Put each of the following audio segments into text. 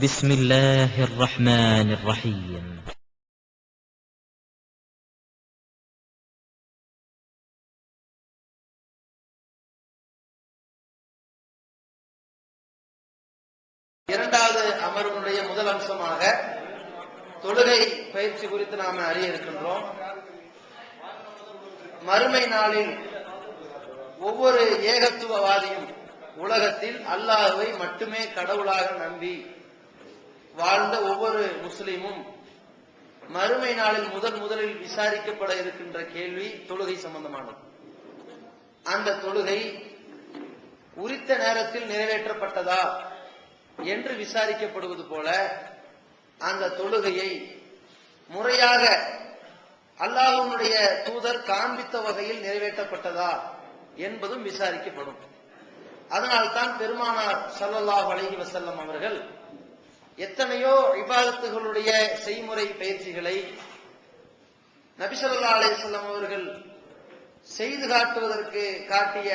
بسم الله الرحمن الرحيم. இரண்டாவது அமர்வுடைய முதல் அம்சமாக தொழுகை பயிற்சி குறித்து நாம் அறிய இருக்கின்றோம். மறுமை நாளில் ஒவ்வொரு ஏகத்துவவாதியும் உலகத்தில் அல்லாஹ்வை மட்டுமே கடவுளாக நம்பி வாழ்ந்த ஒவ்வொரு முஸ்லிமும் மறுமை நாளில் முதலில் விசாரிக்கப்பட இருக்கின்ற கேள்வி தொழுகை சம்பந்தமானது. அந்த தொழுகை உரித்த நேரத்தில் நிறைவேற்றப்பட்டதா என்று விசாரிக்கப்படுவது போல அந்த தொழுகையை முறையாக அல்லாஹ்வுடைய தூதர் காண்பித்த வகையில் நிறைவேற்றப்பட்டதா என்பதும் விசாரிக்கப்படும். அதனால்தான் பெருமானார் ஸல்லல்லாஹு அலைஹி வஸல்லம் அவர்கள் எத்தனையோ இபாதத்துகளுடைய செய்முறை பயிற்சிகளை நபி ஸல்லல்லாஹு அலைஹி வஸல்லம் அவர்கள் செய்து காட்டுவதற்கு காட்டிய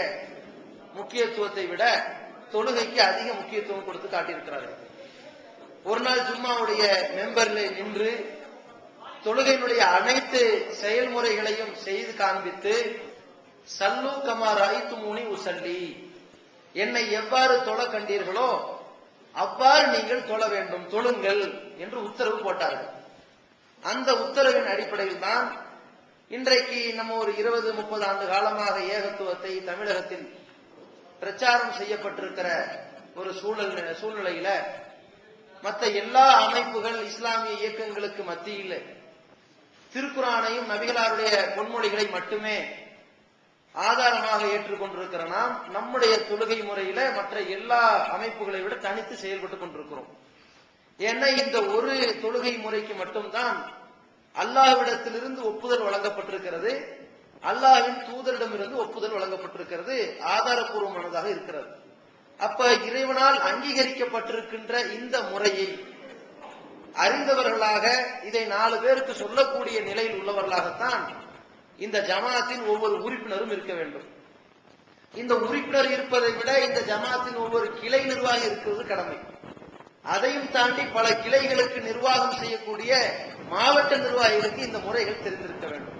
முக்கியத்துவத்தை விட தொழுகைக்கு அதிக முக்கியத்துவம் கொடுத்து காட்டியிருக்கிறார்கள். ஒரு நாள் ஜும்மாவுடைய மெம்பரில் நின்று தொழுகையினுடைய அனைத்து செயல்முறைகளையும் செய்து காண்பித்து சல்லு கமா ரஅய்துமூனி உஸல்லி, என்னை எவ்வாறு தொழ கண்டீர்களோ அவ்வாறு நீங்கள் தொழ வேண்டும், தொழுங்கள் என்று உத்தரவு போட்டார்கள். அந்த உத்தரவின் அடிப்படையில் தான் இன்றைக்கு நம்ம ஒரு 20-30 ஆண்டு காலமாக ஏகத்துவத்தை தமிழகத்தில் பிரச்சாரம் செய்யப்பட்டிருக்கிற ஒரு சூழ்நிலையில மற்ற எல்லா அமைப்புகள் இஸ்லாமிய இயக்கங்களுக்கு மத்தியில் திருக்குர்ஆனையும் நபிகளாருடைய பொன்மொழிகளை மட்டுமே ஆதாரமாக ஏற்றுக்கொண்டிருக்கிற நாம் நம்முடைய தொழுகை முறையில மற்ற எல்லா அமைப்புகளை விட தனித்து செயல்பட்டுக் கொண்டிருக்கிறோம். ஏன்னா இந்த ஒரு தொழுகை முறைக்கு மட்டும்தான் அல்லாஹ்விடத்திலிருந்து ஒப்புதல் வழங்கப்பட்டிருக்கிறது, அல்லாஹ்வின் தூதரிடமிருந்து ஒப்புதல் வழங்கப்பட்டிருக்கிறது, ஆதாரபூர்வமானதாக இருக்கிறது. அப்ப இறைவனால் அங்கீகரிக்கப்பட்டிருக்கின்ற இந்த முறையை அறிந்தவர்களாக இதை 4 பேருக்கு சொல்லக்கூடிய நிலையில் உள்ளவர்களாகத்தான் இந்த ஜமாத்தின் ஒவ்வொரு உறுப்பினரும் இருக்க வேண்டும். இந்த உறுப்பினர் இருப்பதை விட இந்த ஜமாத்தின் ஒவ்வொரு கிளை நிர்வாகி இருக்கிறது கடமை. அதையும் தாண்டி பல கிளைகளுக்கு நிர்வாகம் செய்யக்கூடிய மாவட்ட நிர்வாகிகளுக்கு இந்த முறைகள் தெரிந்திருக்க வேண்டும்.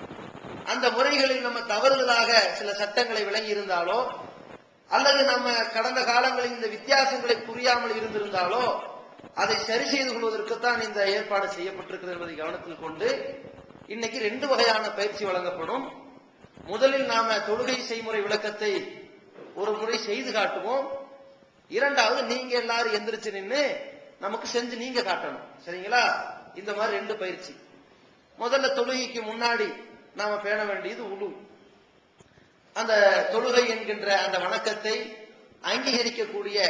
அந்த முறைகளில் நம்ம தவறுதலாக சில சட்டங்களை விளங்கி இருந்தாலோ அல்லது நம்ம கடந்த காலங்களில் இந்த வித்தியாசங்களை புரியாமல் இருந்திருந்தாலோ அதை சரி செய்து கொள்வதற்குத்தான் இந்த ஏற்பாடு செய்யப்பட்டிருக்கிறது என்பதை கவனத்தில் கொண்டு இன்னைக்கு 2 வகையான பயிற்சி வழங்கப்படும். முதலில் நாம தொழுகை செய்முறை விளக்கத்தை ஒரு முறை செய்து காட்டுவோம். இரண்டாவது நீங்க எல்லாரும் எந்திரிச்சு நின்று நமக்கு செஞ்சு நீங்க காட்டணும். சரிங்களா? இந்த மாதிரி 2 பயிற்சி. முதல்ல தொழுகைக்கு முன்னாடி நாம பேண வேண்டியது உலு. அந்த தொழுகை என்கின்ற அந்த வணக்கத்தை அங்கீகரிக்கக்கூடிய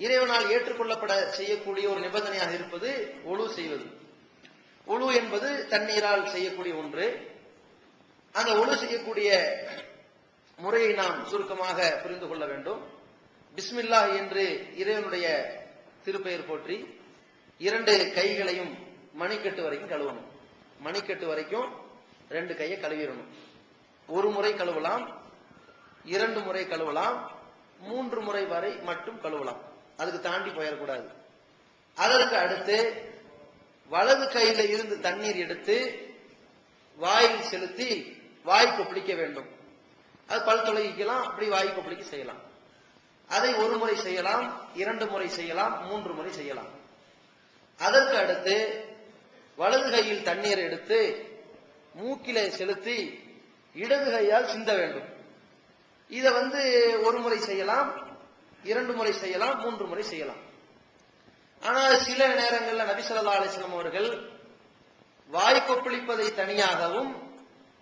இறைவனால் ஏற்றுக்கொள்ளப்பட செய்யக்கூடிய ஒரு நிபந்தனையாக இருப்பது உலு செய்வது. உலு என்பது தண்ணீரால் செய்யக்கூடிய ஒன்று. அந்த உலு செய்யக்கூடிய முறையை நாம் சுருக்கமாக புரிந்து கொள்ள வேண்டும். பிஸ்மில்லாஹ் என்று இறைவனுடைய திருப்பெயர் போற்றி 2 கைகளையும் மணிக்கட்டு வரைக்கும் கழுவணும். மணிக்கட்டு வரைக்கும் 2 கையை கழுவிடணும். ஒரு முறை கழுவலாம், 2 முறை கழுவலாம், 3 முறை வரை மட்டும் கழுவலாம். அதுக்கு தாண்டி போயிடக்கூடாது. அதற்கு அடுத்து வலது கையில இருந்து தண்ணீர் எடுத்து வாயில் செலுத்தி வாய்க்கு பிடிக்க வேண்டும். அது பல் தொலைக்கலாம், அப்படி வாய்க்கு பிடிக்க செய்யலாம். அதை 1 முறை செய்யலாம், 2 முறை செய்யலாம், 3 முறை செய்யலாம். அதற்கு அடுத்து வலது கையில் தண்ணீர் எடுத்து மூக்கிலே செலுத்தி இடது கையால் சிந்த வேண்டும். இத 1 முறை செய்யலாம், 2 முறை செய்யலாம், 3 முறை செய்யலாம். ஆனால் சில நேரங்களில் நபி ஸல்லல்லாஹு அலைஹி வஸல்லம் அவர்கள் வாய் கொப்பளிப்பதை தனியாகவும்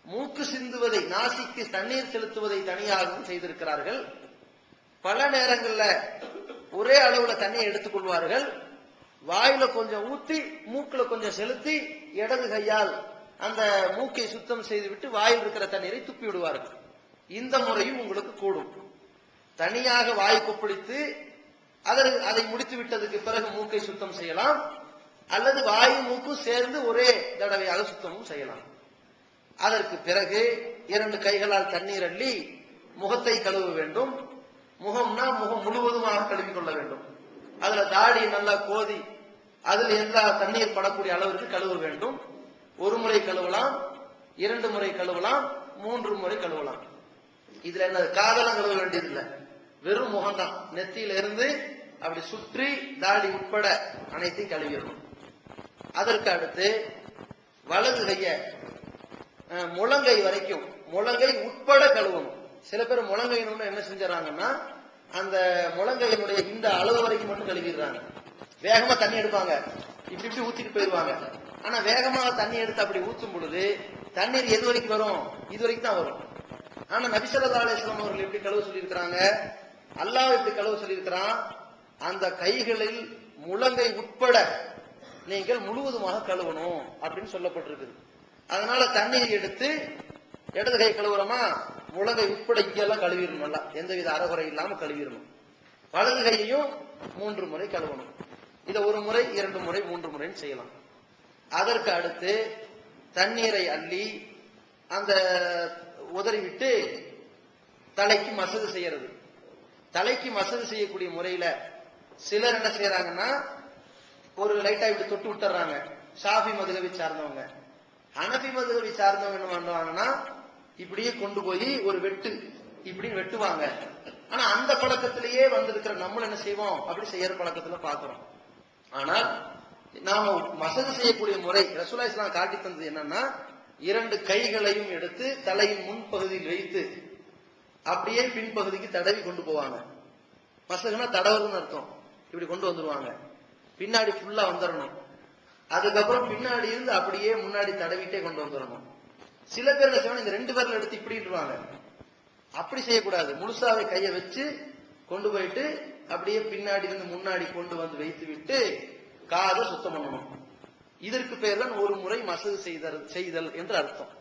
மூக்கு சிந்துவதை நாசிக்கு தண்ணீர் செலுத்துவதை தனியாகவும் செய்திருக்கிறார்கள். பல நேரங்களில் ஒரே அளவுல தண்ணியை எடுத்துக்கொள்வார்கள், வாயில கொஞ்சம் ஊத்தி மூக்குல கொஞ்சம் செலுத்தி இடது கையால் அந்த மூக்கை சுத்தம் செய்துவிட்டு வாயில் இருக்கிற தண்ணீரை துப்பி விடுவார்கள். இந்த முறையும் உங்களுக்கு கூடும். தனியாக வாய் கொப்பளித்து அதை முடித்து விட்டதுக்கு பிறகு மூக்கை சுத்தம் செய்யலாம், அல்லது வாயும் மூக்கும் சேர்ந்து ஒரே தடவையாக சுத்தமும் செய்யலாம். அதற்கு பிறகு 2 கைகளால் தண்ணீர் அள்ளி முகத்தை கழுவ வேண்டும். முகம்னா முகம் முழுவதுமாக கழுவிக் கொள்ள வேண்டும். அதுல தாடி நல்லா கோதி அதில் எந்த தண்ணீர் படக்கூடிய அளவிற்கு கழுவ வேண்டும். ஒரு முறை கழுவலாம், 2 முறை கழுவலாம், 3 முறை கழுவலாம். இதுல என்ன காதெல்லாம் கழுவ வேண்டியதில்லை, வெறும் முகம்தான். நெத்தியில இருந்து அப்படி சுற்றி தாடி உட்பட அனைத்தையும் கழுவிடணும். அதற்கு அடுத்து வலது கைய முழங்கை வரைக்கும், முழங்கை உட்பட கழுவணும். சில பேர் முழங்கையினு என்ன செஞ்சாங்கன்னா அந்த முழங்கையினுடைய இந்த அளவு வரைக்கும் மட்டும் கழுவிடுறாங்க. வேகமா தண்ணி எடுப்பாங்க, இப்படி இப்படி ஊத்திட்டு போயிடுவாங்க. ஆனா வேகமாக தண்ணி எடுத்து அப்படி ஊற்றும் பொழுது தண்ணீர் எது வரைக்கும் வரும்? இது வரைக்கும் தான் வரும். ஆனா நபி ஸல்லல்லாஹு அலைஹி வஸல்லம் அவர்கள் எப்படி கழுவ சொல்லியிருக்கிறாங்க? அல்லாஹ் எப்படி கழுவ சொல்லியிருக்கிறான்? அந்த கைகளில் முழங்கை உட்பட நீங்கள் முழுவதுமாக கழுவணும் அப்படின்னு சொல்லப்பட்டிருக்குது. அதனால தண்ணீர் எடுத்து இடது கை கழுவுறோமா, முழங்கை உட்பட இங்கெல்லாம் கழுவிடணும், நல்லா எந்தவித அறகுறை இல்லாம கழுவிடணும். வலது கையையும் 3 முறை கழுவணும். இதை 1 முறை, 2 முறை, 3 முறைன்னு செய்யலாம். அதற்கு அடுத்து தண்ணீரை அள்ளி அந்த உதறி விட்டு தலைக்கு மசகு செய்யறது. தலைக்கு மசகு செய்யக்கூடிய முறையில சிலர் என்ன செய்யறாங்கன்னா ஒரு லைட்டா இப்படி தொட்டு விட்டுறாங்க. ஷாஃபி மதுஹபை சார்ந்தவங்க. ஹனஃபி மதுஹபை சார்ந்தவங்க என்ன பண்ணுவாங்கன்னா இப்படியே கொண்டு போய் ஒரு வெட்டு இப்படி வெட்டுவாங்க. ஆனா அந்த பழக்கத்திலேயே வந்திருக்கிற நம்மள என்ன செய்வோம், அப்படி செய்யற பழக்கத்துல பாக்குறோம். ஆனால் நாம மசகு செய்யக்கூடிய முறை ரசூலுல்லாஹி ஸல்லல்லாஹு அலைஹி வஸல்லம் காட்டி தந்தது என்னன்னா 2 கைகளையும் எடுத்து தலையின் முன்பகுதியில் வைத்து அப்படியே பின்பகுதிக்கு தடவி கொண்டு போவாங்க. மசகுனா தடவுன்னு அர்த்தம். இப்படி கொண்டு வந்துருவாங்க, பின்னாடி ஃபுல்லா வந்துடணும். அதுக்கப்புறம் பின்னாடி இருந்து அப்படியே முன்னாடி தடவிட்டே கொண்டு வந்துடணும். சில பேர் என்ன செய்வாங்க, இந்த 2 பேர்ல எடுத்து இப்படிடுவாங்க. அப்படி செய்யக்கூடாது. முழுசாவே கையை வச்சு கொண்டு போயிட்டு அப்படியே பின்னாடி இருந்து முன்னாடி கொண்டு வந்து வைத்து விட்டு காதை சுத்தம் பண்ணணும். இதற்கு பேர் தான் 1 முறை மசகு செய்தல் என்று அர்த்தம்.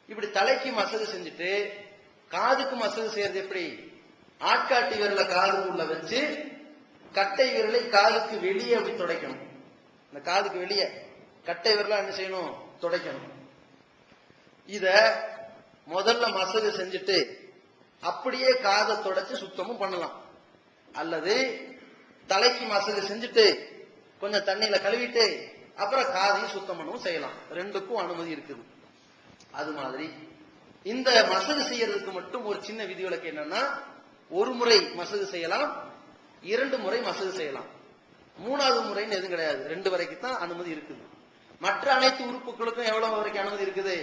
இப்படி தலைக்கு மசகு செஞ்சுட்டு காதுக்கு மசகு செய்யறது எப்படி? ஆட்காட்டி விரலை காதுக்குள்ள வச்சு கட்டை விரலை காதுக்கு வெளியே அப்படி துடைக்கணும். இந்த காதுக்கு வெளியே கட்டை விரலா என்ன செய்யணும்? துடைக்கணும். இத முதல்ல மசகு செஞ்சுட்டு அப்படியே காதை துடைச்சு சுத்தமும் பண்ணலாம். அல்லது தலைக்கு மசகு செஞ்சுட்டு கொஞ்சம் தண்ணியில கழுவிட்டு அப்புறம் காதையும் சுத்தம் பண்ணவும் செய்யலாம். 2க்கும் அனுமதி இருக்குது. அது மாதிரி இந்த மசகு செய்யறதுக்கு மட்டும் ஒரு சின்ன விதிவிலக்கு என்னன்னா 1 முறை மசகு செய்யலாம், 2 முறை மசகு செய்யலாம். 3வது முறைன்னு எதுவும் கிடையாது. 2 வரைக்கும் தான் அனுமதி இருக்குது. மற்ற அனைத்து உறுப்புகளுக்கும் எவ்வளவு வரைக்கும் அனுமதி இருக்குது?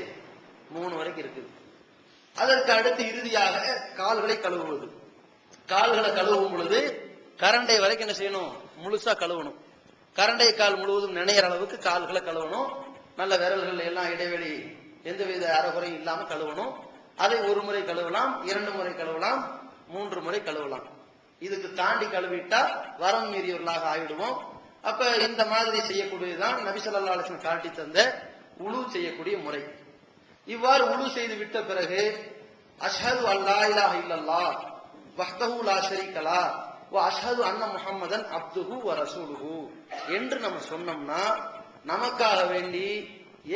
3 வரைக்கும் இருக்குது. அதற்கு அடுத்து இறுதியாக கால்களை கழுவுவது. கால்களை கழுவும் பொழுது கரண்டை வரைக்கும் என்ன செய்யணும்? முழுசா கழுவணும். கரண்டை கால் முழுவதும் நினைகிற அளவுக்கு கால்களை கழுவணும். நல்ல விரல்கள் எல்லாம் இடைவெளி எந்தவித அறகுறையும் இல்லாம கழுவணும். அதை 1 முறை கழுவலாம், 2 முறை கழுவலாம், 3 முறை கழுவலாம். இதுக்கு தாண்டி கழுவிட்டா வரம் மீறியவர்களாக ஆயிடுவோம். அப்ப இந்த மாதிரி செய்யக்கூடியதுதான் நபி ஸல்லல்லாஹு அலைஹி வஸல்லம் காட்டி தந்த உலு செய்யக்கூடிய முறை. இவ்வாறு உலு செய்து விட்ட பிறகு அஷ்ஹது அல்லா இலாஹ இல்லல்லாஹ் வஹ்தஹு லா ஷரீக லஹ் வ அஷ்ஹது அன்ன முஹம்மதன் அப்துஹு வ ரசூலுஹு என்று நம்ம சொன்னோம்னா நமக்காக வேண்டி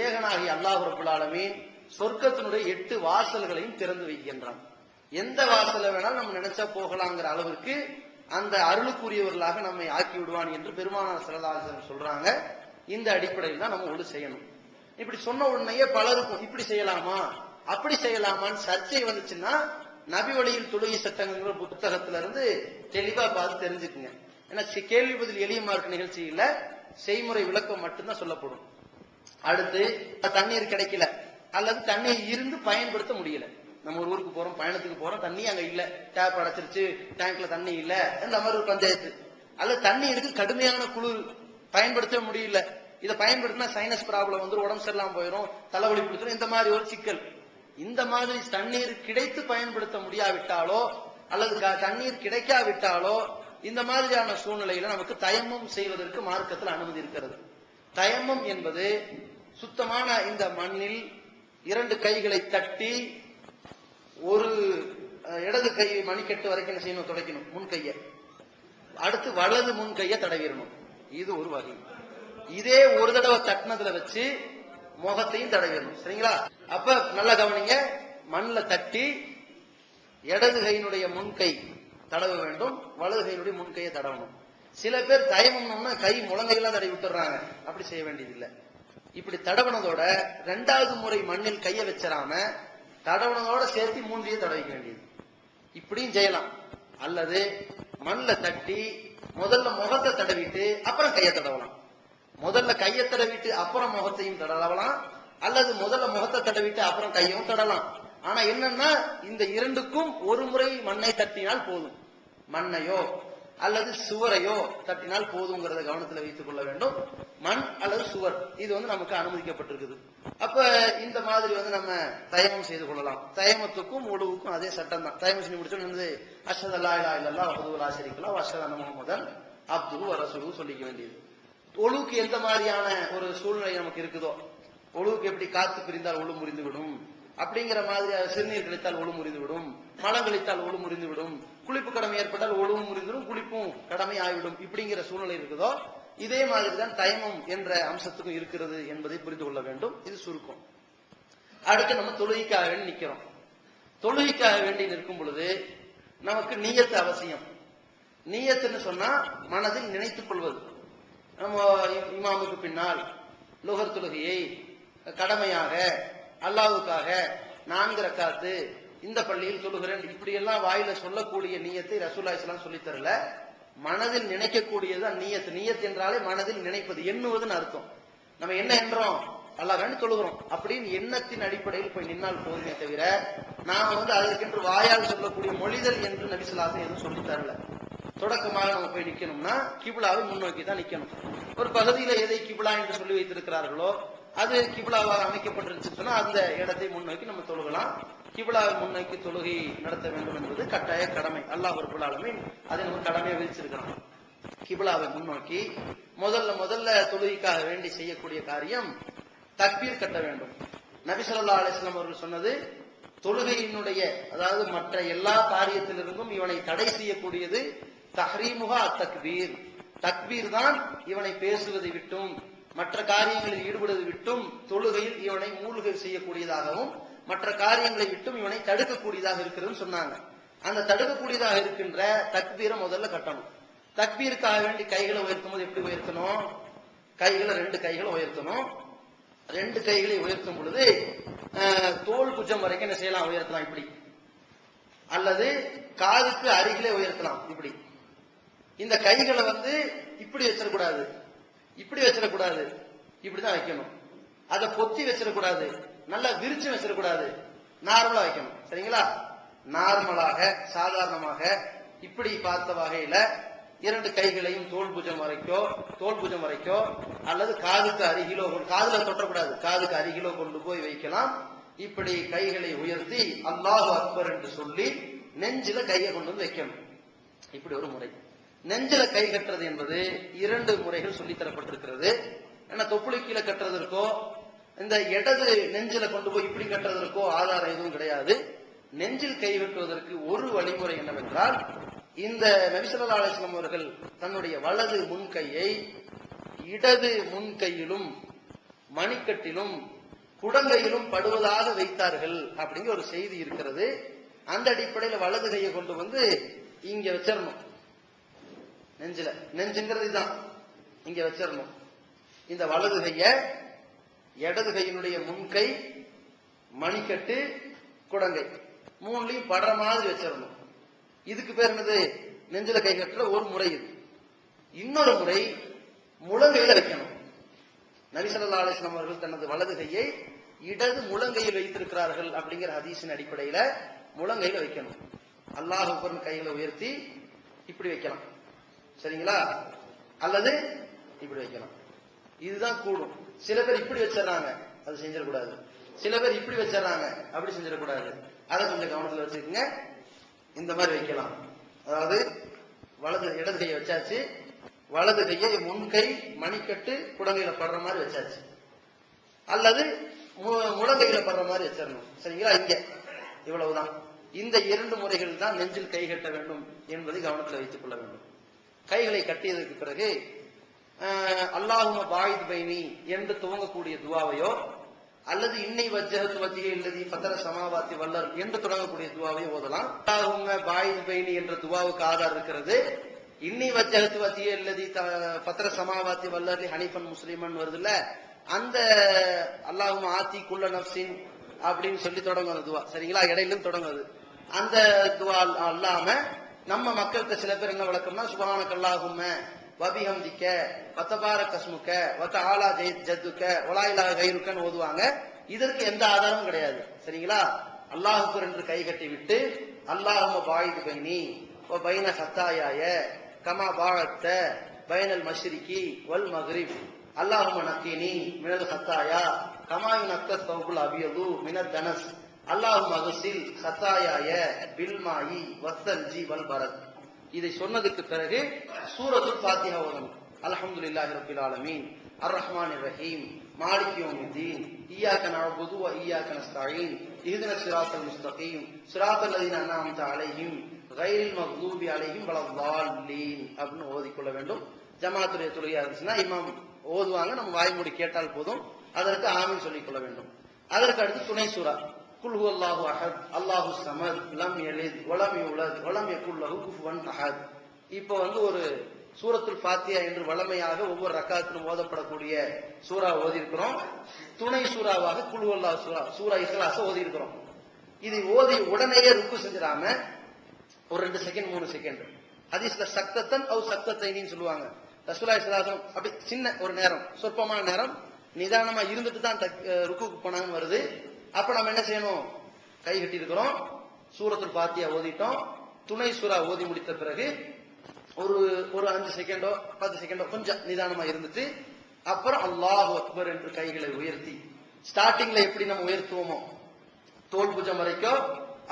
ஏகனாகி அல்லாஹ் ரப்பல் ஆலமீன் சொர்க்கத்தினுடைய 8 வாசல்களையும் திறந்து வைக்கின்றான். எந்த வாசலை வேணாலும் நம்ம நினைச்சா போகலாங்கிற அளவிற்கு அந்த அருளுக்குரியவர்களாக நம்மை ஆக்கி விடுவான் என்று பெருமானார் ஸல்லல்லாஹு அலைஹி வஸல்லம் சொல்றாங்க. இந்த அடிப்படையில் தான் நம்ம ஒழு செய்யணும். இப்படி சொன்ன உடனேயே பலருக்கும் இப்படி செய்யலாமா அப்படி செய்யலாமான்னு சர்ச்சை வந்துச்சுன்னா நபி வழியில் தொழுகை சட்டங்கள் புத்தகத்துல இருந்து தெளிவா பார்த்து தெரிஞ்சுக்குங்க. ஏன்னா கேள்வி பதில் எளிய மார்க் நிகழ்ச்சியில செய்முறை விளக்கம் மட்டும்தான் சொல்லப்படும். அடுத்து தண்ணீர் கிடைக்கல அல்லது தண்ணீர் இருந்து பயன்படுத்த முடியல. நம்ம ஒரு ஊருக்கு போறோம், பயணத்துக்கு போறோம், தண்ணி அங்க இல்ல, டேப் அடைச்சிருச்சு, டேங்க்ல தண்ணி இல்ல, இந்த மாதிரி ஒரு பஞ்சாயத்து. அல்லது தண்ணி இருக்கு, கடுமையான குளிர், பயன்படுத்த முடியல. இதை பயன்படுத்தினா சைனஸ் ப்ராப்ளம் வந்து உடம்பு சரியில்லாம போயிடும், தலைவலி பிடிச்சிடும், இந்த மாதிரி ஒரு சிக்கல். இந்த மாதிரி தண்ணீர் கிடைத்து பயன்படுத்த முடியாவிட்டாலோ அல்லது தண்ணீர் கிடைக்காவிட்டாலோ இந்த மாதிரியான சூழ்நிலையில நமக்கு தயம்மம் செய்வதற்கு மார்க்கத்தில் அனுமதி இருக்கிறது. தயம்மம் என்பது சுத்தமான இந்த மண்ணில் 2 கைகளை தட்டி ஒரு இடது கை மணிக்கட்டு வரைக்கும் என்ன செய்யணும்? துடைக்கணும் முன் கையை. அடுத்து வலது முன் கையை தடவிடணும். இது ஒரு வகை. இதே ஒரு தடவை தட்டினதுல வச்சு முகத்தையும் தடவிடணும். சரிங்களா? அப்ப நல்லா கவனிங்க. மண்ணில் தட்டி இடது கையினுடைய முன்கை தடவ வேண்டும், வலது கையினுடைய முன்கையை தடவணும். சில பேர் தயமம்னு கை முழங்கையெல்லாம் தடவி விட்டுறாங்க. அப்படி செய்ய வேண்டியதில்லை. இப்படி தடவனதோட 2வது முறை மண்ணில் கைய வச்சிடாம தடவனதோட சேர்த்து மூன்றியே தடவிக்க வேண்டியது. இப்படியும் செய்யலாம். அல்லது மண்ணில் தட்டி முதல்ல முகத்தை தடவிட்டு அப்புறம் கையை தடவலாம். முதல்ல கையை தடவிட்டு அப்புறம் முகத்தையும் தடவலாம். அல்லது முதல்ல முகத்தை தடவிட்டு அப்புறம் கையும் தடலாம். ஆனா என்னன்னா இந்த இரண்டுக்கும் ஒரு முறை மண்ணை தட்டினால் போதும். மண்ணையோ அல்லது சுவரையோ தட்டினால் போதுங்கிறத கவனத்தில் வைத்துக் கொள்ள வேண்டும். மண் அல்லது சுவர் இது நமக்கு அனுமதிக்கப்பட்டிருக்குது. அப்ப இந்த மாதிரி நம்ம தயமம் செய்து கொள்ளலாம். தயமத்துக்கும் ஒழுவுக்கும் அதே சட்டம் தான். தயமம் செஞ்சு முடிச்சோன்னு அஷ்ஹது அல்லா இலாஹா இல்லல்லாஹ் வஹ்தஹு லா ஷரீக லஹு வ அஷ்ஹது அன்ன முஹம்மதன் அப்துஹு வ ரசூலுஹு சொல்லிக்க வேண்டியது. ஒழுவுக்கு எந்த மாதிரியான ஒரு சூழ்நிலை நமக்கு இருக்குதோ, ஒழுவுக்கு எப்படி காத்து பிரிந்தால் ஒழு முறிந்து விடும் அப்படிங்கிற மாதிரி, சிறுநீர் கழித்தால் ஒழு முறிந்து விடும், மலம் கழித்தால் ஒழு முறிந்து விடும், குளிப்பு கடமை ஏற்பட்டால் ஒழுவும் முறிந்துவிடும், குளிப்பும் கடமை ஆகிவிடும், இப்படிங்கிற சூழ்நிலை இருக்குதோ இதே மாதிரிதான் தயமம் என்ற அம்சத்துக்கும் இருக்கிறது என்பதை புரிந்து கொள்ள வேண்டும். இது சுருக்கம். அடுத்து நம்ம தொழுகைக்காக வேண்டி நிக்கிறோம். தொழுகைக்காக வேண்டி நிற்கும் பொழுது நமக்கு நியத்து அவசியம். நியத்துன்னு சொன்னா மனதில் நினைத்துக் கொள்வது. நம்ம இமாமுக்கு பின்னால் லுஹர் தொழுகையை கடமையாக அல்லாஹ்வுக்காக 4 ரக்காத்து இந்த பள்ளியில் தொழுகிறேன் இப்படி எல்லாம் வாயில சொல்லக்கூடிய நியத்தை ரசூலுல்லாஹி ஸல்லல்லாஹு அலைஹி வஸல்லம் சொல்லித் தரல. மனதில் நினைக்கக்கூடியது நியத்து. நியத் என்றாலே மனதில் நினைப்பது, எண்ணுவதுன்னு அர்த்தம். நம்ம என்ன என்றோம், அல்லாஹ் வேண்டி தொழுகிறோம் அப்படின்னு எண்ணத்தின் அடிப்படையில் போய் நின்னால் போதுமே தவிர நாம அதற்கென்று வாயால் சொல்லக்கூடிய மொழிதல் என்று நபி ஸல்லல்லாஹு அலைஹி வஸல்லம் எதுவும் சொல்லி தரல. தொடக்கமாக நம்ம போய் நிக்கணும்னா கிப்லாவை முன்னோக்கி தான் நிக்கணும். ஒரு பகுதியில எதை கிப்லா என்று சொல்லி வைத்திருக்கிறார்களோ அது கிப்லாவாக அமைக்கப்பட்டிருந்துச்சு சொன்னா அந்த இடத்தை முன்னோக்கி நம்ம தொழுகலாம். கிப்லாவை முன்னோக்கி தொழுகை நடத்த வேண்டும் என்பது கட்டாய கடமை. அல்லாஹ் ரப்பல் ஆலமீன் அதை நம்ம கடமையை விதிச்சிருக்கிறான். கிப்லாவை முன்னோக்கி முதல்ல தொழுகைக்காக வேண்டி செய்யக்கூடிய காரியம் தக்பீர் கட்ட வேண்டும். நபி ஸல்லல்லாஹு அலைஹி வஸல்லம் அவர்கள் சொன்னது, தொழுகையினுடைய அதாவது மற்ற எல்லா காரியத்திலிருந்தும் இவனை தடை செய்யக்கூடியது தஹ்ரீமுஹா தக்பீர். தக்பீர் தான் இவனை பேசுவதை விட்டும் மற்ற காரியங்களில் ஈடுபடுவதை விட்டும் தொழுகையில் இவனை மூழ்கை செய்யக்கூடியதாகவும் மற்ற காரியங்களை விட்டும் இவனை தடுக்கக்கூடியதாக இருக்கிறதுன்னு சொன்னாங்க. அந்த தடுக்கக்கூடியதாக இருக்கின்ற தக்பீரை முதல்ல கட்டணும். தக்பீருக்காக வேண்டி கைகளை உயர்த்தும் போது எப்படி உயர்த்தணும்? கைகளை 2 கைகளை உயர்த்தணும். 2 கைகளை உயர்த்தும் பொழுது தோல் குஜம் வரைக்கும் என்ன செய்யலாம்? உயர்த்தலாம் இப்படி. அல்லது காதுக்கு அருகிலே உயர்த்தலாம் இப்படி. இந்த கைகளை இப்படி வச்சிடக்கூடாது, இப்படி வச்சிடக்கூடாது, இப்படிதான் வைக்கணும். அதை பொத்தி வச்சிடக்கூடாது, நல்லா விரிச்சு வச்சிடக்கூடாது, நார்மலா வைக்கணும். சரிங்களா? நார்மலாக சாதாரணமாக இப்படி பார்த்த வகையில 2 கைகளையும் தோல் புஜம் வரைக்கோ அல்லது காதுக்கு அருகிலோ, காதுல தொட்டக்கூடாது, காதுக்கு அருகிலோ கொண்டு போய் வைக்கலாம். இப்படி கைகளை உயர்த்தி அல்லாஹு அக்பர் என்று சொல்லி நெஞ்சில கையை கொண்டு வைக்கணும். இப்படி ஒரு முறை. நெஞ்சில கை கட்டுறது என்பது 2 முறைகள் சொல்லி தரப்பட்டிருக்கிறது. ஏன்னா தொப்புளை கீழே கட்டுறதற்கோ இந்த இடது நெஞ்சில கொண்டு போய் இப்படி கட்டுறதற்கோ ஆதாரம் எதுவும் கிடையாது. நெஞ்சில் கை கட்டுவதற்கு ஒரு வழிமுறை என்னவென்றால், இந்த நபி ஸல்லல்லாஹு அலைஹி வஸல்லம் அவர்கள் தன்னுடைய வலது முன்கையை இடது முன்கையிலும் மணிக்கட்டிலும் குடங்கையிலும் படுவதாக வைத்தார்கள் அப்படிங்கிற ஒரு செய்தி இருக்கிறது. அந்த அடிப்படையில் வலது கையை கொண்டு இங்க வச்சிடணும். நெஞ்சுங்கிறது இதுதான், இங்க வச்சிடணும். இந்த வலது கைய இடது கையினுடைய முன்கை மணிக்கட்டு குடங்கை 3லையும் படுற மாதிரி வச்சிடணும். இதுக்கு பேர் என்னது? நெஞ்சில கை கட்டுற ஒரு முறை இது. இன்னொரு முறை முழங்கையில வைக்கணும். நபி ஸல்லல்லாஹு அலைஹி வஸல்லம் அவர்கள் தனது வலது கையை இடது முழங்கையில் வைத்திருக்கிறார்கள் அப்படிங்கிற ஹதீஸின் அடிப்படையில முழங்கையில வைக்கணும். அல்லாஹ் அக்பர் கைகளை உயர்த்தி இப்படி வைக்கலாம். சரிங்களா? அல்லது இப்படி வைக்கலாம். இதுதான் கூடும். சில பேர் இப்படி வச்சிடறாங்க, அது செஞ்சிடக்கூடாது. சில பேர் இப்படி வச்சிடறாங்க, அப்படி செஞ்சிடக்கூடாது. அதை கொஞ்சம் கவனத்தில் வச்சுக்கோங்க. இந்த மாதிரி வைக்கலாம். அதாவது இடது கையை வச்சாச்சு, வலது கையை முன்கை மணிக்கட்டு குடங்கையில படுற மாதிரி வச்சாச்சு, அல்லது முழங்கையில படுற மாதிரி வச்சிடணும். சரிங்களா? இங்க இவ்வளவுதான். இந்த 2 முறைகள் தான் நெஞ்சில் கை கட்ட வேண்டும் என்பதை கவனத்தில் வைத்துக் கொள்ள வேண்டும். கைகளை கட்டியதற்கு பிறகு அல்லாஹும்ம பாயித் பைனி என்று துவங்கக்கூடிய துவாவையோ அல்லது இன்னை வஜ்ஜஹத்து வஜ்ஹி அல்லதி ஃபதர ஸமாவாத்தி வல்லர் என்று தொடங்கக்கூடிய துவாவை ஓதலாம். அல்லாஹும்ம பாயித் பைனி என்ற துவாவுக்கு ஆதாரம் இருக்கிறது. இன்னி வஜ்ஜஹத்து வஜ்ஹிய அல்லதி ஃபத்ர ஸமாவாத்தி வல்லர்லி ஹனீஃபன் முஸ்லிமன் வருதுல்ல, அந்த அல்லாஹும்ம ஆத்தி குல்ல நஃப்ஸின் அப்படின்னு சொல்லி தொடங்குது துவா. சரிங்களா? இடையில தொடங்குது. அந்த துவா அல்லாம நம்ம மக்களுக்கு சில பேர் என்ன வழக்கம்னா சுப்ஹானக அல்லாஹும்ம வபிஹம்திக வதபாரக அஸ்முக வதஆலா ஜத்துக வலா இலாஹ கைருக்கன்னு ஓதுவாங்க. இதற்கு எந்த ஆதாரமும் கிடையாது. சரிங்களா? அல்லாஹ்வுக்கு ரெண்டு கை கட்டி விட்டு அல்லாஹும்ம பாயிது பைனி வ பைன ஹத்தாயாய கமா பாஅத்த பைனல் மஷ்ரிகி வல் மக்ரிப் அல்லாஹும்ம நக்கீனி மினல் ஹத்தாயா கமா யுனக்க ஸௌபுல் அபியது மினத் தனஸ் அல்லாஹும்ம அக்ஸில் ஹத்தாயாய பில் மாயி வஸ்ஸல்ஜி வல் பரத். இதை சொன்னதுக்கு பிறகு சூரத்துல் ஃபாத்திஹா ஓதணும். அல்ஹம்துலில்லாஹி ரப்பில் ஆலமீன் அர் ரஹ்மானிர் ரஹீம் மாலிகி யௌமித்தீன் இய்யாக நஅபுது வ இய்யாக நஸ்தஈன் இஹ்தினஸ் ஸிராத்தல் முஸ்தகீம் ஸிராத்தல் லதீன அன்அம்த அலைஹிம் கைரில் மக்தூபி அலைஹிம் வலல்லாலீன் அப்படின்னு ஓதிக்கொள்ள வேண்டும். ஜமாத்துடைய தொழுகையா இருந்துச்சுன்னா இமாம் ஓதுவாங்க, நம்ம வாய் மூடி கேட்டால் போதும். அதற்கு ஆமீன் சொல்லிக் கொள்ள வேண்டும். அதற்கு அடுத்து துணை சூரா குல் ஹுவல்லாஹு அஹத் அல்லாஹு ஸமத் லம் யலித் வலம் யூலத் வலம் யகுல் லஹு குஃபுவன் அஹத். இப்போ ஒரு சூரத்துல் ஃபாத்திஹா என்று வழமையாக ஒவ்வொரு ரக்காத்திலும் ஓதப்படக்கூடிய சூரா ஓதி இருக்கிறோம். துணை சூறாவாக குல் ஹுவல்லாஹு சூரா இக்லாஸ ஓதி இருக்கிறோம். இது ஓதி உடனேயே ருக்கு செஞ்சிடாம ஒரு 2 செகண்ட் 3 செகண்ட் ஹதீஸ்ல சக்தத்தன் அவ் சக்தத்தைனின்னு சொல்லுவாங்க. ரசூலுல்லாஹி ஸல்லல்லாஹு அலைஹி வஸல்லம் அப்படி சின்ன ஒரு நேரம், சொற்பமான நேரம் நிதானமா இருந்துட்டு தான் ருக்குக்கு போனாங்கன்னு வருது. அப்ப நம்ம என்ன செய்யணும்? கை கட்டி இருக்கிறோம், சூரத்துல் ஃபாத்திஹா ஓதிட்டோம். துணை சூரா ஓதி முடித்த பிறகு ஒரு 5 செகண்டோ 10 செகண்டோ கொஞ்சம் நிதானமா இருந்துட்டு அப்புறம் அல்லாஹு அக்பர் என்று கைகளை உயர்த்தி, ஸ்டார்டிங்ல எப்படி நம்ம உயர்த்துவோமோ தோல் புஜம் வரைக்கும்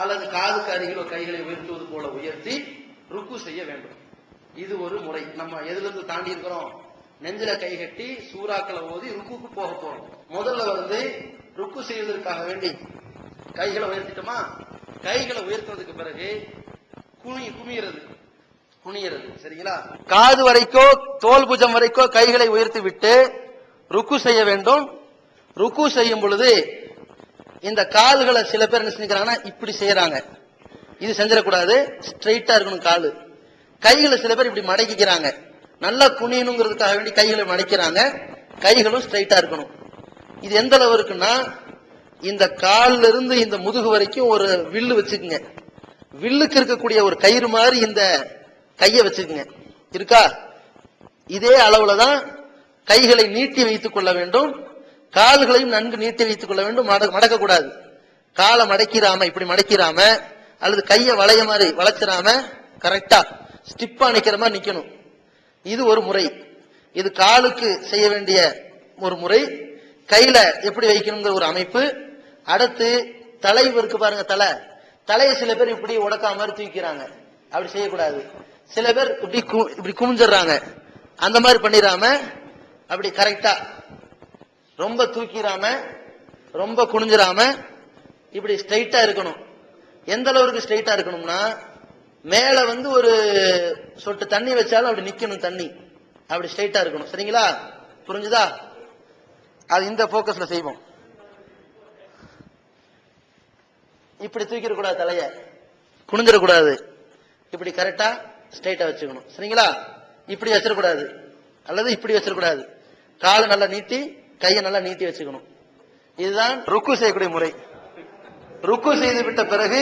அல்லது காதுக்கு அருகிலோ கைகளை உயர்த்துவது போல உயர்த்தி ருக்கு செய்ய வேண்டும். இது ஒரு முறை. நம்ம எதிலிருந்து தாண்டி இருக்கிறோம்? நெஞ்சில கை கட்டி சூறாக்களை ஓதி ருக்குக்கு போக போறோம். முதல்ல ருக்கு செய்வதற்காக வேண்டி கைகளை உயர்த்திட்டோமா, கைகளை உயர்த்துறதுக்கு பிறகு குனியறது. சரிங்களா? காது வரைக்கோ தோல் புஜம் வரைக்கோ கைகளை உயர்த்தி விட்டு ருக்கு செய்ய வேண்டும். ருக்கு செய்யும் பொழுது இந்த கால்களை சில பேர் என்ன செஞ்சுக்கிறாங்கன்னா இப்படி செய்யறாங்க. இது செஞ்சிடக்கூடாது, ஸ்ட்ரைட்டா இருக்கணும் காலு. கைகளை சில பேர் இப்படி மடக்கிக்கிறாங்க. நல்லா குனியணுங்கிறதுக்காக வேண்டி கைகளை மடக்கிறாங்க. கைகளும் ஸ்ட்ரைட்டா இருக்கணும். இது எந்த அளவு இருக்குன்னா, இந்த கால்ல இருந்து இந்த முதுகு வரைக்கும் ஒரு வில்லு வச்சுக்குங்க. வில்லுக்கு இருக்கக்கூடிய ஒரு கயிறு மாதிரி இந்த கையை வச்சுக்குங்க. இருக்கா? இதே அளவுலதான் கைகளை நீட்டி வைத்துக் கொள்ள வேண்டும். கால்களையும் நன்கு நீட்டி வைத்துக் கொள்ள வேண்டும். மடக்க கூடாது. காலை மடக்கிறாம இப்படி மடக்கிறாம அல்லது கையை வளைய மாதிரி வளைச்சிடாம கரெக்டா ஸ்டிப்பா நிக்கிற மாதிரி நிக்கணும். இது ஒரு முறை. இது காலுக்கு செய்ய வேண்டிய ஒரு முறை. கையில எப்படி வைக்கணுங்கிற ஒரு அமைப்பு. அடுத்து தலை இருக்கு பாருங்க, தலையை சில பேர் இப்படி உடக்கா மாதிரி தூக்கிறாங்க. அப்படி செய்யக்கூடாது. சில பேர் இப்படி குமிஞ்சிடறாங்க. அந்த மாதிரி பண்ணிடாம அப்படி கரெக்டா ரொம்ப தூக்கிராம ரொம்ப குனிஞ்சிராம இப்படி ஸ்ட்ரைட்டா இருக்கணும். எந்த அளவுக்கு ஸ்ட்ரைட்டா இருக்கணும்னா, மேல ஒரு சொட்டு தண்ணி வச்சாலும் அப்படி நிக்கணும். தண்ணி அப்படி ஸ்ட்ரைட்டா இருக்கணும். சரிங்களா? புரிஞ்சுதா? அது இந்த போக்கஸ்ல செய்வோம். இப்படி தூக்கிட கூடாது, தலைய குனிஞ்சிடக்கூடாது. இப்படி கரெக்டா ஸ்ட்ரைட்டா வச்சுக்கணும். சரிங்களா? இப்படி வச்சிடக்கூடாது அல்லது இப்படி வச்சிடக்கூடாது. காலை நல்லா நீட்டி கையை நல்லா நீட்டி வச்சுக்கணும். இதுதான் ருக்கு செய்யக்கூடிய முறை. ருக்கு செய்து விட்ட பிறகு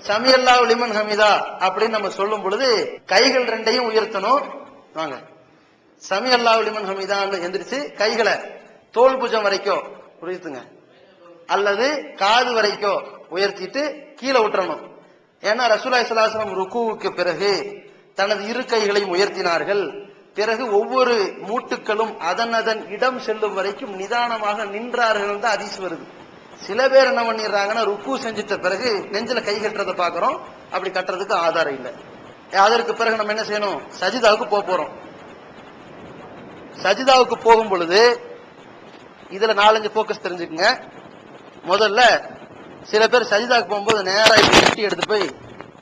சமியல்லாஹு லிமன் ஹமிதா அப்படின்னு நம்ம சொல்லும் பொழுது கைகள் ரெண்டையும் உயர்த்தணும். வாங்க, சமியல்லாஹு லிமன் ஹமிதான்னு எந்திரிச்சு கைகளை தோல் புஜம் வரைக்கும் உயர்த்துங்க அல்லது காது வரைக்கும் உயர்த்திட்டு கீழே விட்டுறணும். ஏன்னா ரசூலுல்லாஹி ஸல்லல்லாஹு அலைஹி வஸல்லம் ருக்குவுக்கு பிறகு தனது இரு கைகளையும் உயர்த்தினார்கள். பிறகு ஒவ்வொரு மூட்டுக்களும் அதன் இடம் செல்லும் வரைக்கும் நிதானமாக நின்றார்கள் தான் ஹதீஸ் வருது. சில பேர் என்ன பண்ணிடுறாங்கன்னா, ருக்கு செஞ்சிட்ட பிறகு நெஞ்சில கை கட்டுறதை பாக்குறோம். அப்படி கட்டுறதுக்கு ஆதாரம் இல்லை. அதற்கு பிறகு நம்ம என்ன செய்யணும்? சஜிதாவுக்கு போறோம். சஜிதாவுக்கு போகும் பொழுது இதுல 4-5 போக்கஸ் தெரிஞ்சுக்குங்க. முதல்ல சில பேர் சஜிதாவுக்கு போகும்போது நேரா இப்படி கட்டி எடுத்து போய்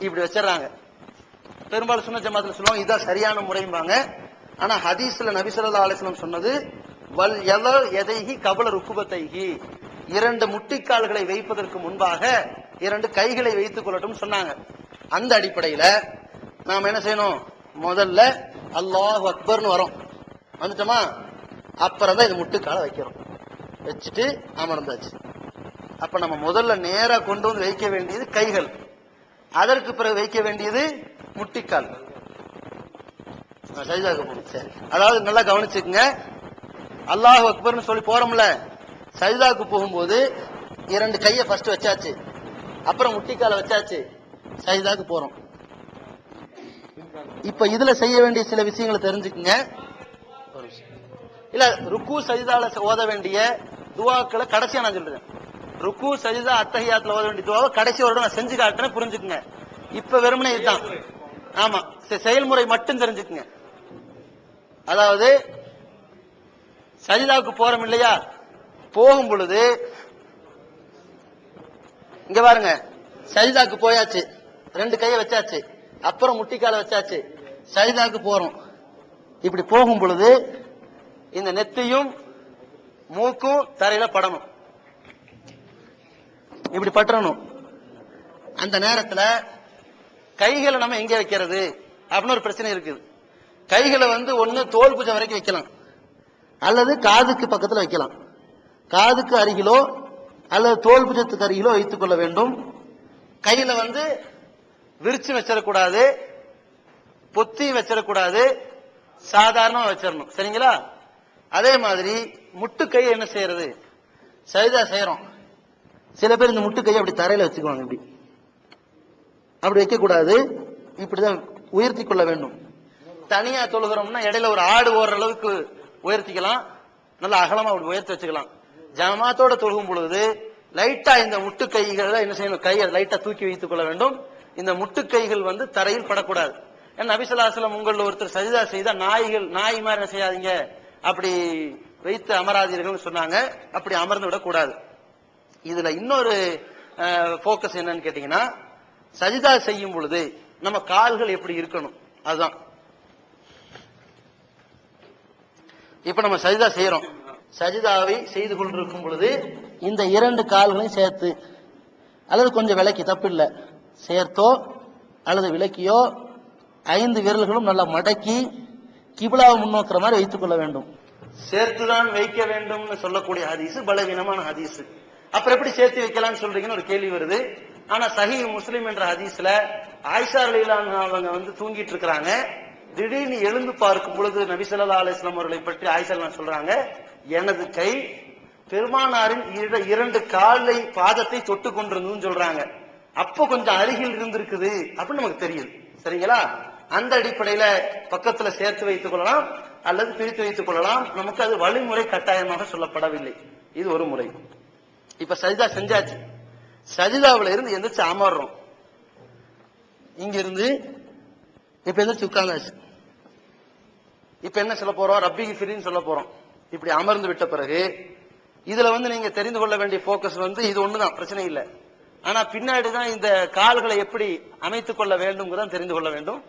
இப்படி வச்சிடறாங்க. பெரும்பாலும் சுன்னத் ஜமாத்துல சொல்லுவாங்க இதுதான் சரியான முறைம்பாங்க. ஆனா ஹதீஸ்ல நபி ஸல்லல்லாஹு அலைஹி வஸல்லம் சொன்னது வல் யதல் யதைஹி கபல ருக்குபத்தைஹி, 2 முட்டிக்கால்களை வைப்பதற்கு முன்பாக 2 கைகளை வைத்துக் கொள்ளட்டும் சொன்னாங்க. அந்த அடிப்படையில நாம என்ன செய்யணும்? முதல்ல அல்லாஹ் அக்பர்னு வரும். வந்துட்டோமா? அப்புறம் தான் இது முட்டுக்கால வைக்கிறோம். வச்சுட்டு அமர்ந்தாச்சு. அப்ப நம்ம முதல்ல நேரா கொண்டு வந்து வைக்க வேண்டியது கைகள், அதற்கு பிறகு வைக்க வேண்டியது முட்டிக்கால். சஜிதாக்கு போகணும். சரி, அதாவது நல்லா கவனிச்சுக்குங்க. அல்லாஹ் அக்பர்னு சொல்லி போறோம்ல, சஜிதாக்கு போகும்போது 2 கையை ஃபர்ஸ்ட் வச்சாச்சு, அப்புறம் முட்டிக்கால வச்சாச்சு, சஜிதாக்கு போறோம். இப்ப இதுல செய்ய வேண்டிய சில விஷயங்களை தெரிஞ்சுக்குங்க. இல்ல, ருக்கு சஜிதால ஓத வேண்டிய துவாக்களை கடைசியா நான் சொல்றேன். ருக்கு சஜிதா அத்தஹியாத்துல ஓத வேண்டிய துவாவை கடைசி ஒரு நான் செஞ்சு காட்டுறேன், புரிஞ்சுக்குங்க. இப்ப வெறுமனே இதுதான். ஆமா, செயல்முறை மட்டும் தெரிஞ்சுக்குங்க. அதாவது சஜிதாவுக்கு போறோம் இல்லையா, போகும் பொழுது இங்க பாருங்க, சஜிதாக்கு போயாச்சு, 2 கையை வச்சாச்சு, அப்புறம் முட்டிக்கால வச்சாச்சு, சஜிதாக்கு போறோம். இப்படி போகும் பொழுது இந்த நெத்தியும் மூக்கும் தரையில படணும், இப்படி பற்றணும். அந்த நேரத்துல கைகளை நம்ம எங்க வைக்கிறது அப்படின்னு ஒரு பிரச்சனை இருக்குது. கைகளை ஒண்ணு தோல் பூஜை வரைக்கும் வைக்கலாம், அல்லது காதுக்கு பக்கத்துல வைக்கலாம். காதுக்கு அருகிலோ அல்லது தோல் பூஜத்துக்கு அருகிலோ வைத்துக் கொள்ள வேண்டும். கையில விரிச்சு வச்சிடக்கூடாது, பொத்தி வச்சிடக்கூடாது, சாதாரணமா வச்சிடணும். சரிங்களா? அதே மாதிரி முட்டு கையை என்ன செய்யறது, சஜிதா செய்யறோம். சில பேர் இந்த முட்டு கையை அப்படி தரையில வச்சுக்குவாங்க, இப்படி அப்படி வைக்க கூடாது, இப்படிதான் உயர்த்தி கொள்ள வேண்டும். தனியா தொழுகிறோம்னா இடையில ஒரு ஆடு ஓடுற அளவுக்கு உயர்த்திக்கலாம், நல்லா அகலமா அப்படி உயர்த்தி வச்சுக்கலாம். ஜமாத்தோட தொழுகும் பொழுது லைட்டா இந்த முட்டு கைகளை என்ன செய்யணும், கையை லைட்டா தூக்கி வைத்துக் கொள்ள வேண்டும். இந்த முட்டு கைகள் தரையில் படக்கூடாது. ஏன்னா நபி ஸல்லல்லாஹு அலைஹி வஸல்லம் உங்கள ஒருத்தர் சஜிதா செய்தா நாய் மாதிரி என்ன செய்யாதீங்க, அப்படி வைத்து அமராதீர்கள் சொன்னாங்க. அப்படி அமர்ந்து விடக்கூடாது. இதுல இன்னொரு போக்கஸ் என்னன்னு கேட்டீங்கன்னா, சஜிதா செய்யும் பொழுது நம்ம கால்கள் எப்படி இருக்கணும், அதுதான். இப்ப நம்ம சஜிதா செய்யறோம், சஜிதாவை செய்து கொண்டிருக்கும் பொழுது இந்த 2 கால்களையும் சேர்த்து அல்லது கொஞ்சம் விலக்கி, தப்பில்லை, சேர்த்தோ அல்லது விலக்கியோ 5 விரல்களும் நல்லா மடக்கி கிபிலாவை முன்னோக்கிற மாதிரி வைத்துக் கொள்ள வேண்டும். சேர்த்துதான் வைக்க வேண்டும் சொல்லக்கூடிய ஹதீஸ் பலவீனமான ஹதீஸ். அப்புறம் எப்படி சேர்த்து வைக்கலாம்னு சொல்றீங்கன்னு ஒரு கேள்வி வருது. ஆனா சஹீஹ் முஸ்லிம் என்ற ஹதீஸ்ல ஆயிஷா ரலியல்லாஹு அன்ஹா அவங்க தூங்கிட்டு இருக்கிறாங்க. திடீர்னு எழுந்து பார்க்கும் பொழுது நபி ஸல்லல்லாஹு அலைஹி வஸல்லம் அவர்களை பற்றி ஆயிஷா சொல்றாங்க, எனது கை பெருமானாரின் 2 காலை பாதத்தை தொட்டு கொண்டிருந்ததுன்னு சொல்றாங்க. அப்போ கொஞ்சம் அருகில் இருந்திருக்குது அப்படின்னு நமக்கு தெரியுது. சரிங்களா? அந்த அடிப்படையில பக்கத்துல சேர்த்து வைத்துக் கொள்ளலாம் அல்லது பிரித்து வைத்துக் கொள்ளலாம். நமக்கு அது வழிமுறை கட்டாயமாக சொல்லப்படவில்லை. இது ஒரு முறை. இப்ப சஜிதா செஞ்சாச்சு, சஜிதாவில இருந்து எந்திரிச்சு அமர்றோம். இங்க இருந்து இப்ப எந்திரிச்சு உட்கார்ந்தாச்சு. இப்ப என்ன சொல்ல போறோம், ரப்பி கிஃபிரின்னு சொல்ல போறோம். இப்படி அமர்ந்து விட்ட பிறகு இதுல நீங்க தெரிந்து கொள்ள வேண்டிய போக்கஸ் இது ஒண்ணுதான், பிரச்சனை இல்லை. ஆனா பின்னாடிதான் இந்த கால்களை எப்படி அமைத்துக் கொள்ள வேண்டும் தெரிந்து கொள்ள வேண்டும்.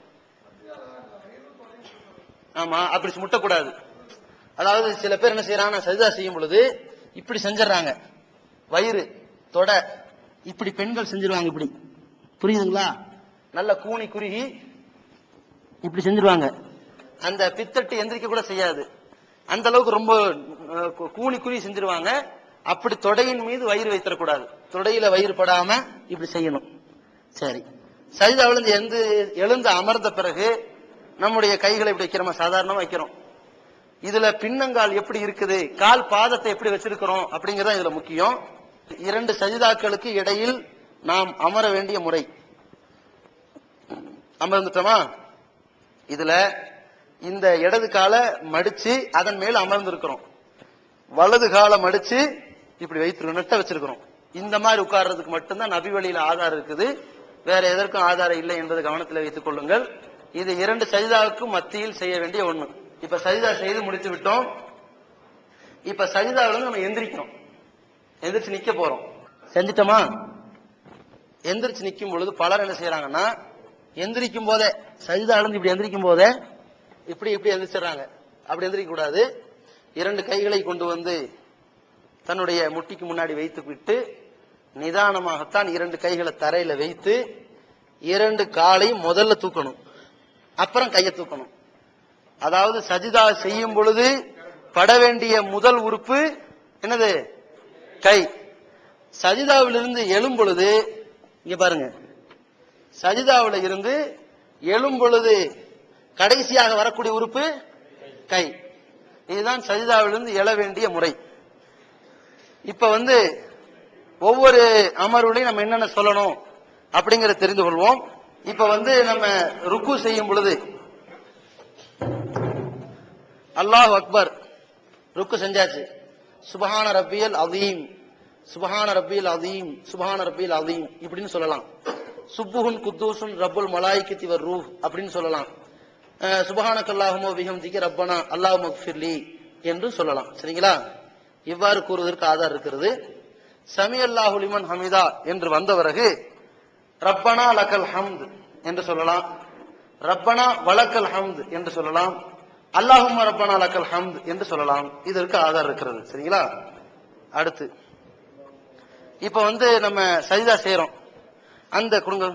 ஆமா, அப்படி முட்டக்கூடாது. அதாவது சில பேர் என்ன செய்யறாங்க, சஜிதா செய்யும் பொழுது இப்படி செஞ்சிடறாங்க, வயிறு தொட இப்படி பெண்கள் செஞ்சிருவாங்க. இப்படி புரியுதுங்களா? நல்ல கூனி குறுகி இப்படி செஞ்சிருவாங்க. அந்த பித்தட்டு எந்திரிக்க கூட செய்யாது, அந்த அளவுக்கு ரொம்ப கூனி குறுகி செஞ்சிருவாங்க. அப்படி தொடையின் மீது வயிறு வைத்திடக்கூடாது, தொடையில வயிறு படாம இப்படி செய்யணும். சரி, சஜிதாவிலிருந்து எழுந்து அமர்ந்த பிறகு நம்முடைய கைகளை இப்படி வைக்கிறோமா, சாதாரணமா வைக்கிறோம். இதுல பின்னங்கால் எப்படி இருக்குது, கால் பாதத்தை எப்படி வச்சிருக்கிறோம் அப்படிங்கறத இதுல முக்கியம். 2 சஜிதாக்களுக்கு இடையில் நாம் அமர வேண்டிய முறை. அமர்ந்துட்டோமா? இதுல இந்த இடது காலை மடிச்சு அதன் மேல அமர்ந்திருக்கிறோம், வலது காலை மடிச்சு இப்படி வைத்திருக்கோம், நெட்ட வச்சிருக்கிறோம். இந்த மாதிரி உட்கார்றதுக்கு மட்டும்தான் நபி வழியில ஆதாரம் இருக்குது, வேற எதற்கும் ஆதாரம் இல்லை என்பதை கவனத்தில் வைத்துக் கொள்ளுங்கள். இது 2 சஜிதாவுக்கும் மத்தியில் செய்ய வேண்டிய ஒண்ணு. இப்ப சஜிதா செய்து முடித்து விட்டோம். இப்ப சஜிதாவிலிருந்து நம்ம எந்திரிக்கிறோம், எந்திரிச்சு நிக்க போறோம். செஞ்சிட்டோமா? எந்திரிச்சு நிக்கும் பொழுது பலர் என்ன செய்யறாங்கன்னா, எந்திரிக்கும் போதே சஜிதாவிலிருந்து இப்படி எந்திரிக்கும் போதே இப்படி எந்திரிச்சிடறாங்க. அப்படி எந்திரிக்க கூடாது. 2 கைகளை கொண்டு தன்னுடைய முட்டிக்கு முன்னாடி வைத்து விட்டு நிதானமாகத்தான் 2 கைகளை தரையில வைத்து 2 காலையும் முதல்ல தூக்கணும். அப்புறம் கையை தூக்கணும். அதாவது சஜிதா செய்யும் பொழுது பட வேண்டிய முதல் உறுப்பு என்னது? கை. சஜிதாவிலிருந்து எழும் பொழுது இங்க பாருங்க, சஜிதாவில இருந்து எழும் பொழுது கடைசியாக வரக்கூடிய உறுப்பு கை. இதுதான் சஜிதாவிலிருந்து எழ வேண்டிய முறை. இப்ப ஒவ்வொரு அமர்வுலையும் நம்ம என்னென்ன சொல்லணும் அப்படிங்கறத தெரிந்து கொள்வோம். இப்ப நம்ம ருக்கு செய்யும் பொழுது அல்லாஹ் அக்பர், ருக்கு செஞ்சாச்சு. சுபஹான ரப்பியல் அதீம், சுபஹான ரப்பியல் அதீம், சுபஹான ரப்பியல் அதீம் இப்படின்னு சொல்லலாம். சுப்புஹுன் குத்தூசுன் ரப்புல் மலாயிகத்தி வர் ரூஹ் அப்படின்னு சொல்லலாம். சுபஹானக்கல்லாஹும்ம பிஹம்திக ரப்பனா அல்லாஹும்ம ஃபிர்லி என்று சொல்லலாம். சரிங்களா? இவ்வாறு கூறுவதற்கு ஆதார் இருக்கிறது. சமி அல்லாஹு லிமன் ஹமிதா என்று வந்த பிறகு ரப்பனா லக்கல் ஹம்த் என்று சொல்லலாம், ரப்பனா வலக்கல் ஹம்த் என்று சொல்லலாம், அல்லாஹும்ம ரப்பனா லக்கல் ஹம்த் என்று சொல்லலாம். இதற்கு ஆதார் இருக்கிறது. சரிங்களா? அடுத்து இப்ப நம்ம சஜிதா செய்யறோம். அந்த கொடுங்க,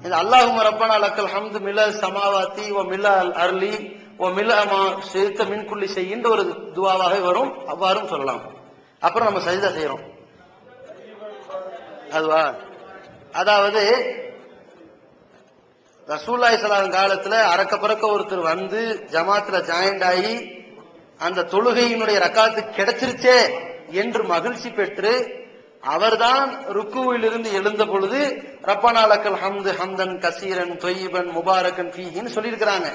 இந்த அல்லாஹும்ம ரப்பனா லக்கல் ஹம்து மில சமாவாத்தி வ மில அல் அர்லி வ மில மா ஷி'த மின் குல்லி ஷைஇன் ஒரு துஆவாக வரும். அவ்வாறும் சொல்லலாம். அப்புறம் நம்ம சஜிதா செய்யறோம். அதுவா, அதாவது ரசூலுல்லாஹி ஸல்லல்லாஹு அலைஹி காலத்துல அரக்க பறக்க ஒருத்தர் ஜமாத்துல ஜாயிண்ட் ஆகி அந்த தொழுகையினுடைய ரக்காத்து கிடைச்சிருச்சே என்று மகிழ்ச்சி பெற்று அவர்தான் ருக்குவிலிருந்து எழுந்த பொழுது ரப்பனா லக்கல் ஹம்து ஹம்தன் கசீரன் தொய்யிபன் முபாரக்கன் ஃபீஹின்னு சொல்லியிருக்கிறாங்க.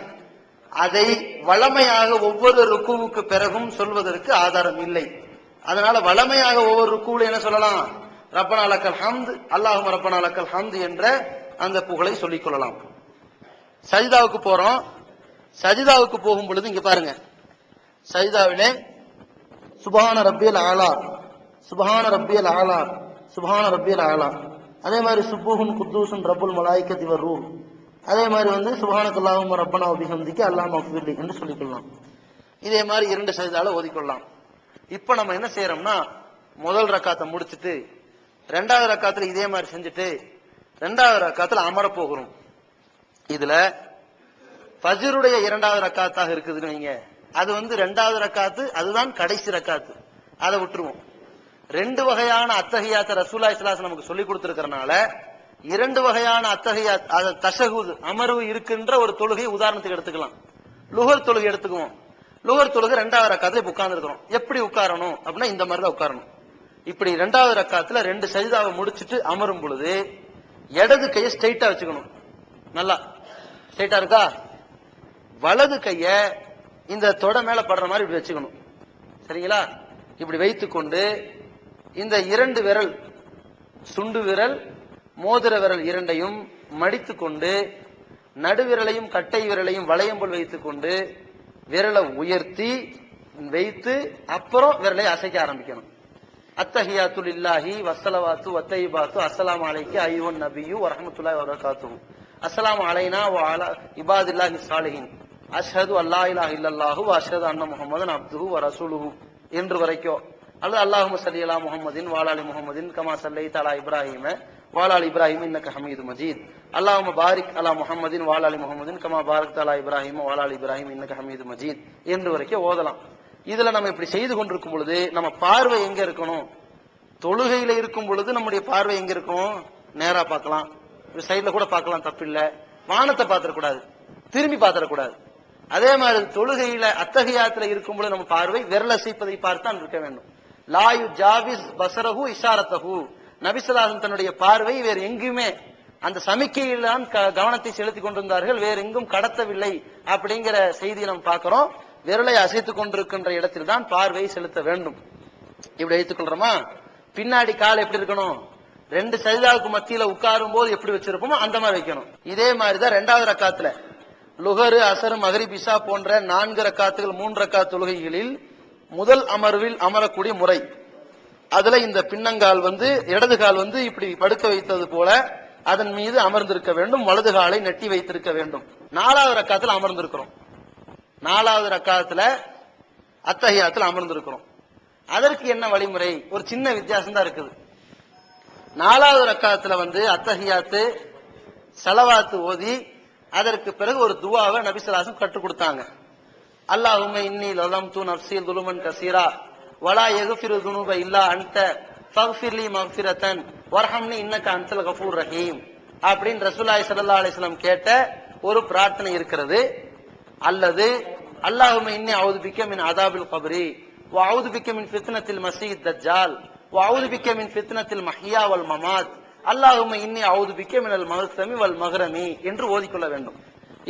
அதை வளமையாக ஒவ்வொரு ருக்குவுக்கு பிறகும் சொல்வதற்கு ஆதாரம் இல்லை. அதனால வளமையாக ஒவ்வொரு ருக்குவுல என்ன சொல்லலாம்? ரப்பனா லக்கல் ஹம்து, அல்லாஹும்ம ரப்பனா லக்கல் ஹம்து என்ற அந்த புகழை சொல்லிக் கொள்ளலாம். சஜிதாவுக்கு போறோம். சஜிதாவுக்கு போகும் பொழுது இங்க பாருங்க, சஜிதாவிலே சுபஹான ரப்பியல் ஆலா, சுபஹான ரப்பியல் ஆலா, சுபஹான ரப்பியல் ஆலா, அதே மாதிரி சுப்புஹுன் குத்தூசுன் ரப்புல் மலாயிகத்தி வர் ரூஹ், அதே மாதிரி சுபஹானக்கல்லாஹும்ம ரப்பனா வ பிஹம்திக அல்லாஹும்ம ஃபிர்லி என்று சொல்லிக் கொள்ளலாம். இதே மாதிரி 2 சஜிதால ஓதிக்கொள்ளலாம். இப்ப நம்ம என்ன செய்யறோம்னா, முதல் ரக்காத்தை முடிச்சுட்டு 2வது ரக்காத்துல இதே மாதிரி செஞ்சுட்டு 2வது ரக்காத்துல அமர போகிறோம். இதுல ஃபஜ்ருடைய 2வது ரக்காத்தாக இருக்குதுன்னு வைங்க, அது 2வது ரக்காத்து, அதுதான் கடைசி ரக்காத்து, அதை விட்டுருவோம். 2 வகையான அத்தஹியாத்த ரசூலுல்லாஹி ஸல்லல்லாஹு அலைஹி நமக்கு சொல்லி கொடுத்திருக்கிறனால 2 வகையான அத்தஹியாத், தஷஹுத் அமர்வு இருக்கின்ற ஒரு தொழுகை உதாரணத்துக்கு எடுத்துக்கலாம். லுஹர் தொழுகை எடுத்துக்குவோம். லுஹர் தொழுகை 2வது ரக்காத்துல உட்கார்ந்து இருக்கிறோம். எப்படி உட்காரணும் அப்படின்னா இந்த மாதிரி தான் உட்காரணும். இப்படி 2வது ரக்காத்துல 2 சஜிதாவை முடிச்சுட்டு அமரும் பொழுது இடது கையை ஸ்ட்ரைட்டா வச்சுக்கணும். நல்லா ஸ்ட்ரைட்டா இருக்கா? வலது கைய இந்த தொட மேல படுற மாதிரி இப்படி வச்சுக்கணும். சரிங்களா? இப்படி வைத்துக்கொண்டு இந்த 2 விரல், சுண்டு விரல் மோதிர விரல் இரண்டையும் மடித்து கொண்டு நடுவிரலையும் கட்டை விரலையும் வளையம் போல் வைத்துக் கொண்டு விரலை உயர்த்தி வைத்து அப்புறம் விரலை அசைக்க ஆரம்பிக்கணும். அத்தஹியாத்து லில்லாஹி வஸ்ஸலவாத்து வத்தையிபாத்து அஸ்ஸலாமு அலைக்கி அய்யுஹன் நபியு வ ரஹ்மத்துல்லாஹி வ பரகாத்துஹு அஸ்ஸலாமு அலைனா வ அலா இபாதில்லாஹி ஸாலிஹீன் அஷ்ஹது அல்லா இலாஹ இல்லல்லாஹு வ அஷ்ஹது அன்ன முஹம்மதன் அப்துஹு வ ரசூலுஹு என்று வரைக்கும், அல்லது அல்லாஹும்ம ஸல்லி அலா முஹம்மதின் வ அலா ஆலி முஹம்மதின் கமா ஸல்லைத அலா இப்ராஹீம வ அலா ஆலி இப்ராஹீம இன்னக ஹமீதும் மஜீத், அல்லாஹும்ம பாரிக் அலா முஹம்மதின் வ அலா ஆலி முஹம்மதின் கமா பாரக்த அலா இப்ராஹீம வ அலா ஆலி இப்ராஹீம இன்னக ஹமீதும் மஜீத் என்று வரைக்கும் ஓதலாம். இதுல நம்ம இப்படி செய்து கொண்டிருக்கும் பொழுது நம்ம பார்வை எங்க இருக்கணும்? தொழுகையில இருக்கும் பொழுது நம்முடைய பார்வை எங்க இருக்கும்? நேரா பார்க்கலாம், சைட்ல கூட பார்க்கலாம், தப்பில்ல. வானத்தை பாத்திரக்கூடாது, திரும்பி பாத்திரக்கூடாது. அதே மாதிரி தொழுகையில அத்தஹியாத்துல இருக்கும் பொழுது நம்ம பார்வை விரல் அசைப்பதை பார்த்தான் இருக்க வேண்டும். லாயு ஜாவிஸ் பசரஹு இஷாரத்தஹு, நபிசல்லாஹு தன்னுடைய பார்வை வேறு எங்குமே அந்த சமிக்கையில் தான் கவனத்தை செலுத்தி கொண்டிருந்தார்கள், வேற எங்கும் கடத்தவில்லை அப்படிங்கிற செய்தியை நம்ம பார்க்கிறோம். விரலை அசைத்துக் கொண்டிருக்கின்ற இடத்தில் தான் பார்வை செலுத்த வேண்டும். இப்படி வைத்துக் கொள்றோமா? பின்னாடி கால் எப்படி இருக்கணும்? 2 சஜிதாவுக்கு மத்தியில உட்காரும் போது எப்படி வச்சிருப்போமோ அந்த மாதிரி வைக்கணும். இதே மாதிரிதான் 2வது ரக்காத்துல லுஹரு அசர் மகரிப் இஷா போன்ற 4 ரக்காத்துகள் 3 ரக்காத் தொழுகைகளில் முதல் அமர்வில் அமரக்கூடிய முறை. அதுல இந்த பின்னங்கால் இடது கால் இப்படி படுக்க வைத்தது போல அதன் மீது அமர்ந்திருக்க வேண்டும், வலது காலை நெட்டி வைத்திருக்க வேண்டும். 4வது ரக்காத்துல அமர்ந்திருக்கிறோம். 4வது ரக்காத்துல அத்தஹியாத்துல அமர்ந்திருக்கிறோம். அதற்கு என்ன வழிமுறை? ஒரு சின்ன வித்தியாசம் தான் இருக்குது. 4வது ரக்காத்துல அத்தஹியாத்து சலவாத்து ஓதி அதற்கு பிறகு ஒரு துவாவை நபி ஸல்லல்லாஹு அலைஹி வஸல்லம் கற்றுக் கொடுத்தாங்க. அல்லாஹும்ம இன்னி லலம்து நஃப்ஸி ظுலுமன் கஸீரா வலா யக்ஃபிரு ذுனூப இல்லா அன்த ஃபக்ஃபிர்லி மக்ஃபிரத்தன் வர்ஹம்னி இன்னக அன்தல் கஃபூர் ரஹீம் அப்படின்னு ரசூலுல்லாஹி ஸல்லல்லாஹு அலைஹி வஸல்லம் கேட்ட ஒரு பிரார்த்தனை இருக்கிறது. அல்லது அல்லாஹும்ம இன்னி அஊது பிக்க மின் அதாபில் கப்ரி வ அஊது பிக்க மின் ஃபித்னத்தில் மஸீஹ் தஜ்ஜால் வ அஊது பிக்க மின் ஃபித்னத்தில் மஹ்யா வல் மமாத் அல்லாஹும்ம இன்னி அஊது பிக்க மினல் மஹ்சமி வல் மஹ்ரமி என்று ஓதிக்கொள்ள வேண்டும்.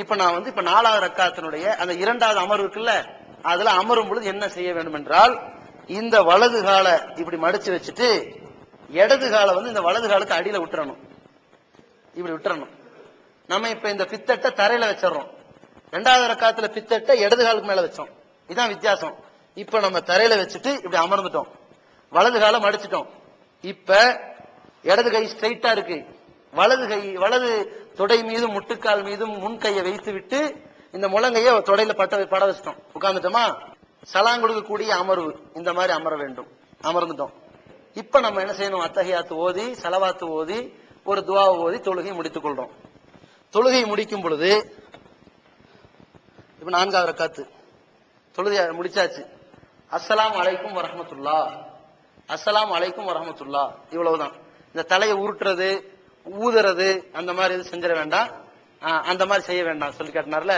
இப்ப நான் இப்ப 4வது ரக்காத்தினுடைய அந்த 2வது அமர்வு இருக்குல்ல, அதுல அமரும் பொழுது என்ன செய்ய வேண்டும் என்றால், இந்த வலது கால இப்படி மடிச்சு வச்சுட்டு இடது கால இந்த வலது காலுக்கு அடியில விட்டுறணும். இப்படி விட்டுறணும். நம்ம இப்ப இந்த பித்தட்டை தரையில வச்சிடறோம். 2வது ரக்காத்துல பித்தட்டை இடது காலுக்கு மேல வச்சோம். இதுதான் வித்தியாசம். இப்ப நம்ம தரையில வச்சுட்டு இப்படி அமர்ந்துட்டோம், வலது கால மடிச்சிட்டோம். இப்ப இடது கை ஸ்ட்ரைட்டா இருக்கு, வலது தொடை மீதும் முட்டுக்கால் மீதும் முன் கையை வைத்து விட்டு இந்த முழங்கைய தொடையில பட வச்சிட்டோம், உட்கார்ந்துட்டோமா. சலாம் கொடுக்கக்கூடிய அமர்வு இந்த மாதிரி அமர வேண்டும். அமர்ந்துட்டோம். இப்ப நம்ம என்ன செய்யணும், அத்தஹியாத்து ஓதி ஸலவாத்து ஓதி ஒரு துஆவை ஓதி தொழுகை முடித்துக் கொள்றோம். தொழுகை முடிக்கும் பொழுது இப்ப 4வது ரக்காத்து தொழுகை முடிச்சாச்சு. அஸ்ஸலாமு அலைக்கும் வரஹ்மத்துல்லாஹ், அஸ்ஸலாமு அலைக்கும் வரஹ்மத்துல்லாஹ், இவ்வளவுதான். இந்த தலையை உருட்டுறது ஊதுறது அந்த மாதிரி எதுவும் செஞ்சிட வேண்டாம். அந்த மாதிரி செய்ய வேண்டாம் சொல்லி காட்டினார்ல,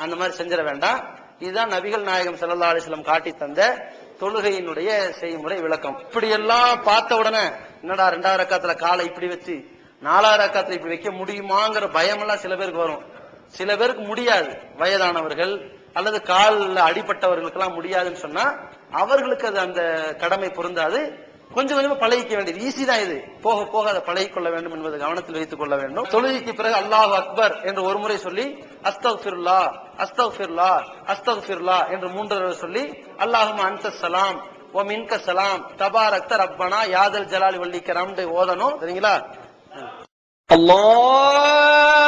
அந்த மாதிரி செஞ்சிட வேண்டாம். இதுதான் நபிகள் நாயகம் ஸல்லல்லாஹு அலைஹி வஸல்லம் காட்டி தந்த தொழுகையினுடைய செய்முறை விளக்கம். இப்படி எல்லாம் பார்த்த உடனே என்னடா 2வது ரக்காத்துல காலை இப்படி வச்சு 4வது ரக்காத்துல இப்படி வைக்க முடியுமாங்கிற பயம் எல்லாம் சில பேருக்கு வரும். சில பேருக்கு முடியாது, வயதானவர்கள் அல்லது காலில் அடிபட்டவர்களுக்கு எல்லாம் முடியாதுன்னு சொன்னா அவர்களுக்கு அது அந்த கடமை பொருந்தாது. கொஞ்சம் கொஞ்சமா பழகிக்க வேண்டியது, ஈஸி தான் இது. போக போக அதை பழகிக் கொள்ள வேண்டும் என்பதை கவனத்தில் வைத்துக் கொள்ள வேண்டும். தொழுகைக்கு பிறகு அல்லாஹு அக்பர் என்று ஒரு முறை சொல்லி அஸ்தக்ஃபிருல்லாஹ் அஸ்தக்ஃபிருல்லாஹ் அஸ்தக்ஃபிருல்லாஹ் என்று 3 தடவை சொல்லி அல்லாஹும்ம அன்தஸ் ஸலாம் வ மின்க ஸலாம் தபாரக்த ரப்பனா யாதல் ஜலாலி வல் இக்ராம் ஓதணும். சரிங்களா? அல்லாஹ்